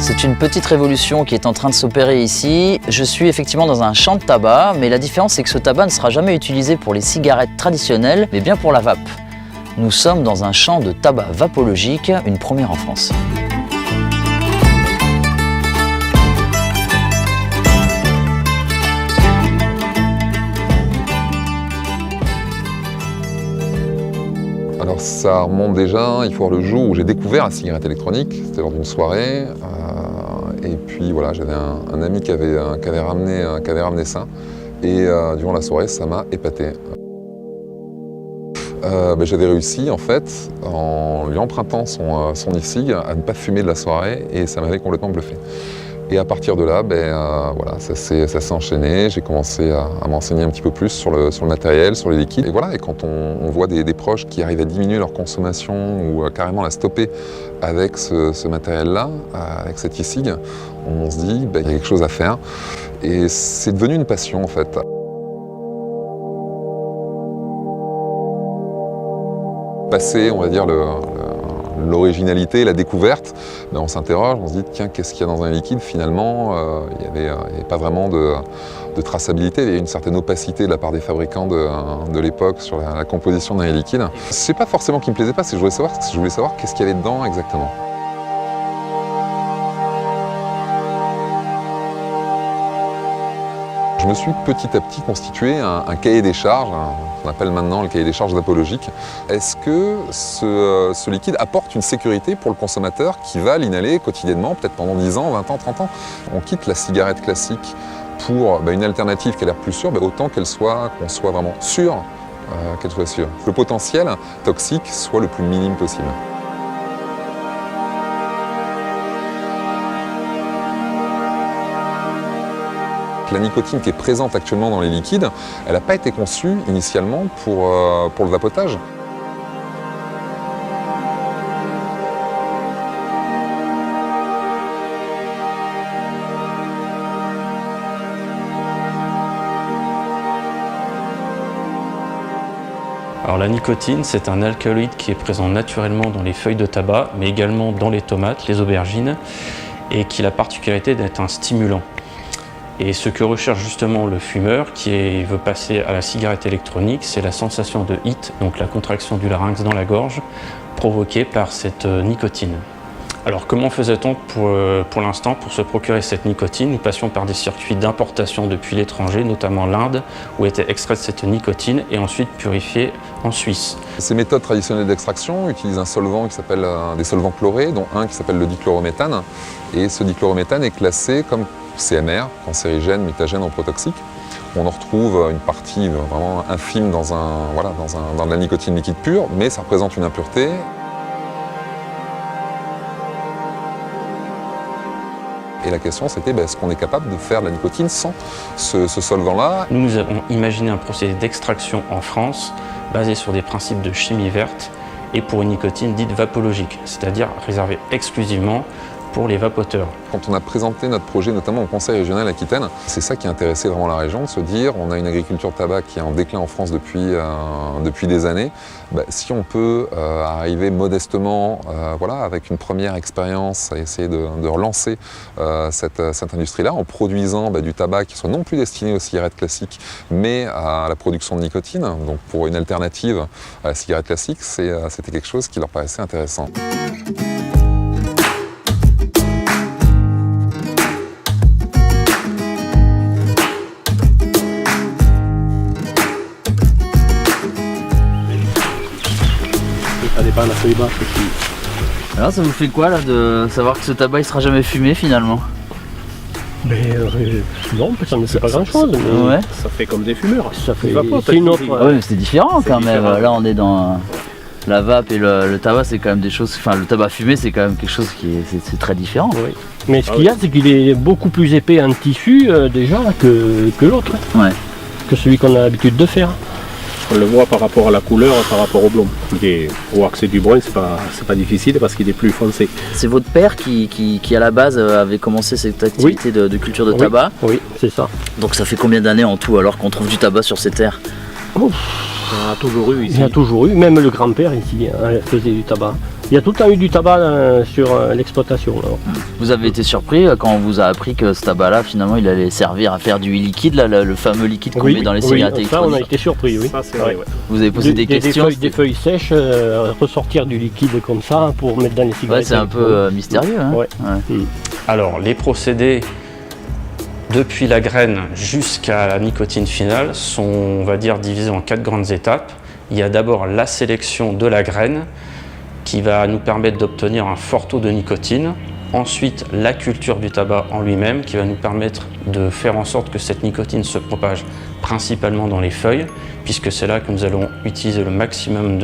C'est une petite révolution qui est en train de s'opérer ici. Je suis effectivement dans un champ de tabac, mais la différence c'est que ce tabac ne sera jamais utilisé pour les cigarettes traditionnelles, mais bien pour la vape. Nous sommes dans un champ de tabac vapologique, une première en France. Alors ça remonte déjà, il faut voir le jour où j'ai découvert la cigarette électronique, c'était lors d'une soirée, et puis voilà, j'avais un ami qui avait ramené ça, et durant la soirée ça m'a épaté. J'avais réussi en fait, en lui empruntant son e-cig, à ne pas fumer de la soirée, et ça m'avait complètement bluffé. Et à partir de là, voilà, ça s'est enchaîné. J'ai commencé à m'enseigner un petit peu plus sur le matériel, sur les liquides. Et voilà, et quand on voit des proches qui arrivent à diminuer leur consommation ou carrément la stopper avec ce matériel-là, avec cet e-cig, on se dit il y a quelque chose à faire. Et c'est devenu une passion en fait. Passer, on va dire, l'originalité, la découverte, on s'interroge, on se dit tiens, qu'est-ce qu'il y a dans un liquide finalement? Il n'y avait pas vraiment de traçabilité, il y a une certaine opacité de la part des fabricants de l'époque sur la composition d'un liquide. C'est pas forcément qui me plaisait pas, c'est que je voulais savoir qu'est-ce qu'il y avait dedans exactement. Je me suis petit à petit constitué un cahier des charges, qu'on appelle maintenant le cahier des charges vapologiques. Est-ce que ce liquide apporte une sécurité pour le consommateur qui va l'inhaler quotidiennement, peut-être pendant 10 ans, 20 ans, 30 ans? On quitte la cigarette classique pour une alternative qui a l'air plus sûre, autant qu'on soit vraiment sûr qu'elle soit sûre. Que le potentiel toxique soit le plus minime possible. La nicotine qui est présente actuellement dans les liquides, elle n'a pas été conçue initialement pour le vapotage. Alors la nicotine, c'est un alcaloïde qui est présent naturellement dans les feuilles de tabac, mais également dans les tomates, les aubergines, et qui a la particularité d'être un stimulant. Et ce que recherche justement le fumeur qui veut passer à la cigarette électronique, c'est la sensation de hit, donc la contraction du larynx dans la gorge, provoquée par cette nicotine. Alors comment faisait-on pour l'instant pour se procurer cette nicotine? Nous passions par des circuits d'importation depuis l'étranger, notamment l'Inde, où était extraite cette nicotine et ensuite purifiée en Suisse. Ces méthodes traditionnelles d'extraction utilisent un solvant qui s'appelle des solvants chlorés, dont un qui s'appelle le dichlorométhane. Et ce dichlorométhane est classé comme CMR, cancérigène, mutagène, reprotoxique. On en retrouve une partie vraiment infime dans de la nicotine liquide pure, mais ça représente une impureté. Et la question c'était, est-ce qu'on est capable de faire de la nicotine sans ce solvant-là? Nous avons imaginé un procédé d'extraction en France basé sur des principes de chimie verte et pour une nicotine dite vapologique, c'est-à-dire réservée exclusivement pour les vapoteurs. Quand on a présenté notre projet, notamment au Conseil régional Aquitaine, c'est ça qui a intéressé vraiment la région, de se dire on a une agriculture de tabac qui est en déclin en France depuis des années. Si on peut arriver modestement, avec une première expérience, à essayer de relancer cette industrie-là, en produisant du tabac qui soit non plus destiné aux cigarettes classiques, mais à la production de nicotine, donc pour une alternative à la cigarette classique, c'était quelque chose qui leur paraissait intéressant. Alors ça vous fait quoi là de savoir que ce tabac il sera jamais fumé finalement? Non, ça ne fait pas grand chose, mais ouais. Ça fait comme des fumeurs. Ça fait c'est une autre. Ouais, mais c'est différent quand même. Là on est dans la vape et le tabac, c'est quand même des choses. Enfin, le tabac fumé, c'est quand même quelque chose qui c'est très différent. Oui. Mais ce qu'il y a, c'est qu'il est beaucoup plus épais en tissu déjà que l'autre. Ouais. Que celui qu'on a l'habitude de faire. On le voit par rapport à la couleur, par rapport au blond. Pour voir que c'est du brun, c'est pas difficile parce qu'il est plus foncé. C'est votre père qui à la base avait commencé cette activité de culture de tabac. Oui, c'est ça. Donc ça fait combien d'années en tout alors qu'on trouve du tabac sur ces terres? Il y en a toujours eu ici. Il y en a toujours eu, même le grand-père ici faisait du tabac. Il y a tout le temps eu du tabac sur l'exploitation. Vous avez été surpris quand on vous a appris que ce tabac-là, finalement, il allait servir à faire du liquide, là, le fameux liquide qu'on met dans les cigarettes électroniques. Ça, on a été surpris, oui. Ça, c'est vrai, ouais. Vous avez posé des questions. Des feuilles sèches, ressortir du liquide comme ça pour mettre dans les cigarettes. Ouais, c'est un peu mystérieux. Hein. Ouais. Alors, les procédés, depuis la graine jusqu'à la nicotine finale, sont, on va dire, divisés en 4 grandes étapes. Il y a d'abord la sélection de la graine, qui va nous permettre d'obtenir un fort taux de nicotine. Ensuite, la culture du tabac en lui-même, qui va nous permettre de faire en sorte que cette nicotine se propage principalement dans les feuilles, puisque c'est là que nous allons utiliser le maximum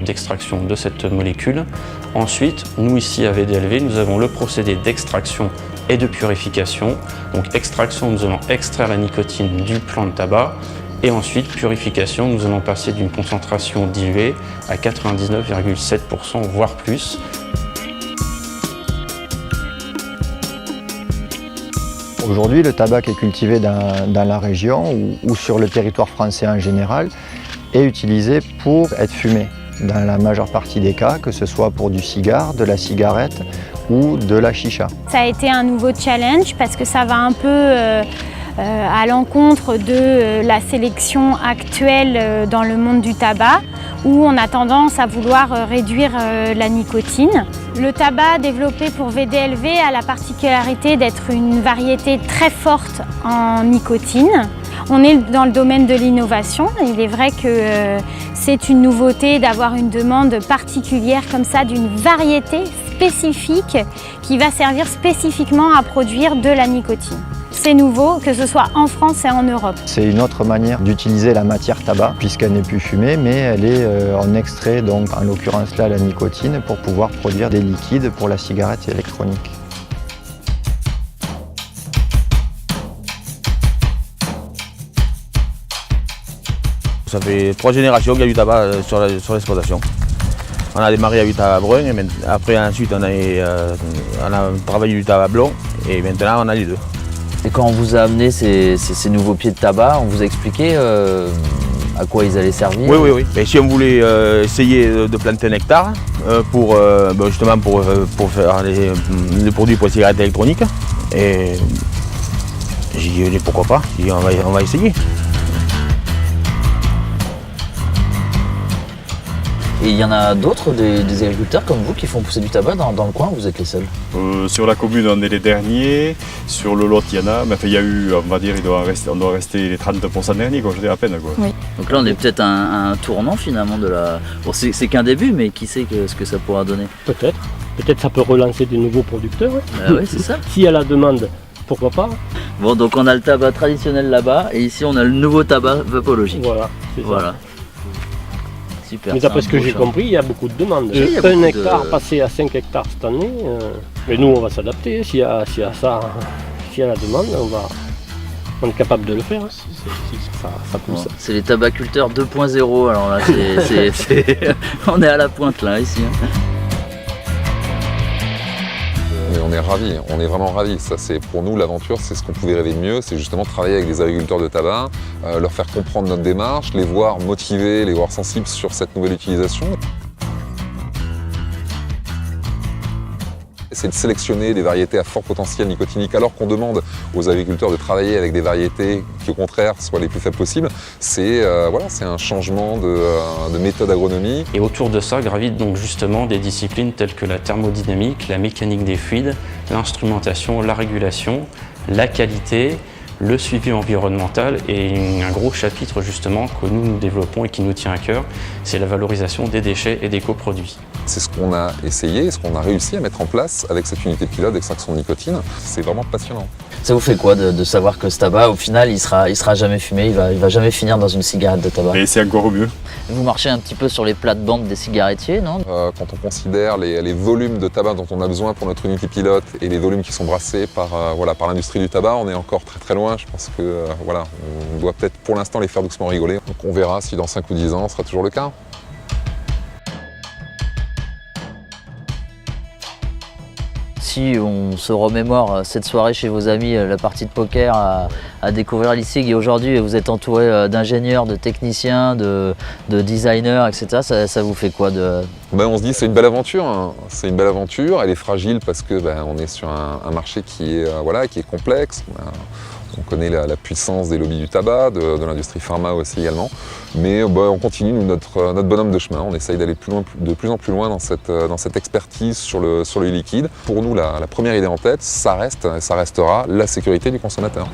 d'extraction de cette molécule. Ensuite, nous ici à VDLV, nous avons le procédé d'extraction et de purification. Donc extraction, nous allons extraire la nicotine du plant de tabac. Et ensuite, purification, nous allons passer d'une concentration diluée à 99,7%, voire plus. Aujourd'hui, le tabac qui est cultivé dans la région ou sur le territoire français en général est utilisé pour être fumé dans la majeure partie des cas, que ce soit pour du cigare, de la cigarette ou de la chicha. Ça a été un nouveau challenge parce que ça va un peu à l'encontre de la sélection actuelle dans le monde du tabac, où on a tendance à vouloir réduire la nicotine. Le tabac développé pour VDLV a la particularité d'être une variété très forte en nicotine. On est dans le domaine de l'innovation. Il est vrai que c'est une nouveauté d'avoir une demande particulière comme ça d'une variété spécifique qui va servir spécifiquement à produire de la nicotine. C'est nouveau, que ce soit en France et en Europe. C'est une autre manière d'utiliser la matière tabac, puisqu'elle n'est plus fumée, mais elle est en extrait, donc en l'occurrence là la nicotine, pour pouvoir produire des liquides pour la cigarette électronique. Ça fait 3 générations qu'il y a du tabac sur l'exploitation. On a démarré avec du tabac brun, et après ensuite on a travaillé du tabac blanc, et maintenant on a les deux. Et quand on vous a amené ces nouveaux pieds de tabac, on vous a expliqué à quoi ils allaient servir? Oui. Et si on voulait essayer de planter un hectare justement pour faire les produits pour les cigarettes électroniques, et j'ai dit pourquoi pas, j'ai dit, on va essayer. Et il y en a d'autres, des agriculteurs comme vous, qui font pousser du tabac dans le coin, ou vous êtes les seuls? Sur la commune, on est les derniers. Sur le lot, il y en a. Mais enfin, il y a eu, on va dire, on doit rester les 30% derniers, quoi, je dis à peine. Quoi. Oui. Donc là, on est peut-être un tournant finalement de la... Bon, c'est qu'un début, mais qui sait ce que ça pourra donner? Peut-être. Peut-être ça peut relancer des nouveaux producteurs. Oui, c'est ça. S'il y a la demande, pourquoi pas. Bon, donc on a le tabac traditionnel là-bas, et ici on a le nouveau tabac vapologique. Voilà, c'est ça. Voilà. Super, mais d'après ce que j'ai compris, il y a beaucoup de demandes. Oui, il y a Un beaucoup hectare de... passé à 5 hectares cette année. Mais nous, on va s'adapter. S'il y a la demande, on est capable de le faire. Si ça pousse. Bon, c'est les tabaculteurs 2.0. Alors là, on est à la pointe là, ici. Mais on est ravis, on est vraiment ravis. Ça, c'est pour nous l'aventure, c'est ce qu'on pouvait rêver de mieux, c'est justement travailler avec les agriculteurs de tabac, leur faire comprendre notre démarche, les voir motivés, les voir sensibles sur cette nouvelle utilisation. C'est de sélectionner des variétés à fort potentiel nicotinique alors qu'on demande aux agriculteurs de travailler avec des variétés qui au contraire soient les plus faibles possibles. C'est un changement de méthode agronomique. Et autour de ça gravitent donc justement des disciplines telles que la thermodynamique, la mécanique des fluides, l'instrumentation, la régulation, la qualité, le suivi environnemental et un gros chapitre justement que nous développons et qui nous tient à cœur, c'est la valorisation des déchets et des coproduits. C'est ce qu'on a essayé, ce qu'on a réussi à mettre en place avec cette unité pilote d'extraction de nicotine. C'est vraiment passionnant. Ça vous fait quoi de savoir que ce tabac, au final, il sera jamais fumé, il va jamais finir dans une cigarette de tabac? Et c'est encore mieux. Vous marchez un petit peu sur les plates-bandes des cigarettiers, non? Quand on considère les volumes de tabac dont on a besoin pour notre unité pilote et les volumes qui sont brassés par l'industrie du tabac, on est encore très très loin. Je pense que on doit peut-être pour l'instant les faire doucement rigoler. Donc on verra si dans 5 ou 10 ans ce sera toujours le cas. Si on se remémore cette soirée chez vos amis, la partie de poker à découvrir l'ISIG, et aujourd'hui vous êtes entouré d'ingénieurs, de techniciens, de designers, etc. Ça vous fait quoi On se dit c'est une belle aventure, hein. C'est une belle aventure, elle est fragile parce que on est sur un marché qui est complexe. On connaît la puissance des lobbies du tabac, de l'industrie pharma aussi également. Mais on continue notre bonhomme de chemin. On essaye d'aller de plus en plus loin dans cette expertise sur le liquide. Pour nous, la première idée en tête, ça restera la sécurité du consommateur.